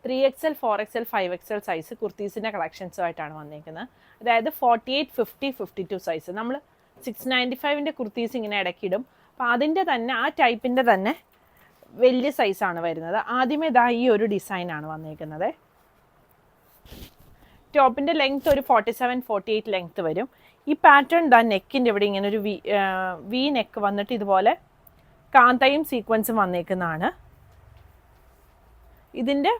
3XL 4XL 5XL size കുർത്തീസിൻ്റെ കളക്ഷൻസുമായിട്ടാണ് വന്നിരിക്കുന്നത്. അതായത് 48, 50, 52 size. നമ്മൾ 695ൻ്റെ കുർത്തീസ് ഇങ്ങനെ ഇടയ്ക്കിടും. അപ്പോൾ അതിൻ്റെ തന്നെ ആ ടൈപ്പിൻ്റെ തന്നെ വലിയ സൈസാണ് വരുന്നത്. ആദ്യമേ ഇതാ ഈ ഒരു ഡിസൈനാണ് വന്നിരിക്കുന്നത്. ടോപ്പിൻ്റെ ലെങ്ത് ഒരു 47, 48 ലെങ്ത് വരും. ഈ പാറ്റേൺ ഇതാ നെക്കിൻ്റെ ഇവിടെ ഇങ്ങനെ ഒരു വി നെക്ക് വന്നിട്ട് ഇതുപോലെ കാന്തയും സീക്വൻസും വന്നേക്കുന്നതാണ്. ഇതിൻ്റെ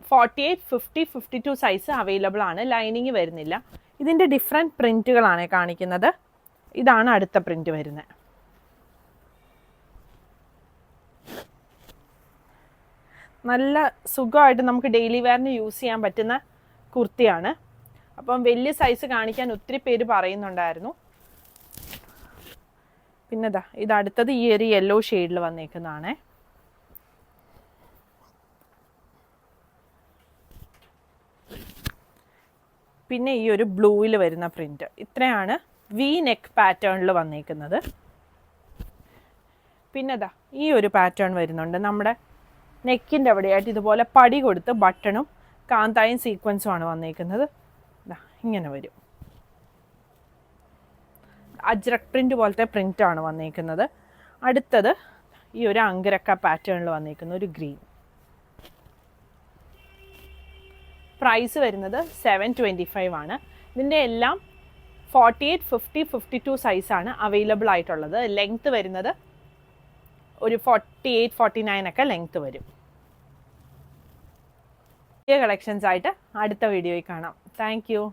48, 50, 52 സൈസ് അവൈലബിൾ ആണ്. ലൈനിങ് വരുന്നില്ല. ഇതിൻ്റെ ഡിഫറെൻറ്റ് പ്രിൻറ്റുകളാണ് കാണിക്കുന്നത്. ഇതാണ് അടുത്ത പ്രിൻറ്റ് വരുന്നത്. നല്ല സുഖമായിട്ട് നമുക്ക് ഡെയിലി വെയറിന് യൂസ് ചെയ്യാൻ പറ്റുന്ന കുർത്തിയാണ്. അപ്പം വലിയ സൈസ് കാണിക്കാൻ ഒത്തിരി പേര് പറയുന്നുണ്ടായിരുന്നു. പിന്നെ ഇത് അടുത്തത് ഈ ഒരു യെല്ലോ ഷെയ്ഡിൽ വന്നേക്കുന്നതാണ്. പിന്നെ ഈ ഒരു ബ്ലൂവിൽ വരുന്ന പ്രിൻറ്റ്. ഇത്രയാണ് വി നെക്ക് പാറ്റേണിൽ വന്നേക്കുന്നത്. പിന്നെ ഈ ഒരു പാറ്റേൺ വരുന്നുണ്ട്. നമ്മുടെ നെക്കിൻ്റെ അവിടെയായിട്ട് ഇതുപോലെ പടി കൊടുത്ത് ബട്ടണും കാന്തായും സീക്വൻസുമാണ് വന്നേക്കുന്നത്. ഇങ്ങനെ വരും. അജ്രക് പ്രിൻ്റ് പോലത്തെ പ്രിൻ്റാണ് വന്നേക്കുന്നത്. അടുത്തത് ഈ ഒരു അങ്കരക്ക പാറ്റേണിൽ വന്നേക്കുന്ന ഒരു ഗ്രീൻ. പ്രൈസ് വരുന്നത് 725 ആണ്. ഇതിൻ്റെ എല്ലാം 48, 50, 52 സൈസാണ് അവൈലബിൾ ആയിട്ടുള്ളത്. ലെങ്ത്ത് വരുന്നത് ഒരു 48, 49 ഒക്കെ ലെങ്ത്ത് വരും. പുതിയ കളക്ഷൻസ് ആയിട്ട് അടുത്ത വീഡിയോയിൽ കാണാം. Thank you.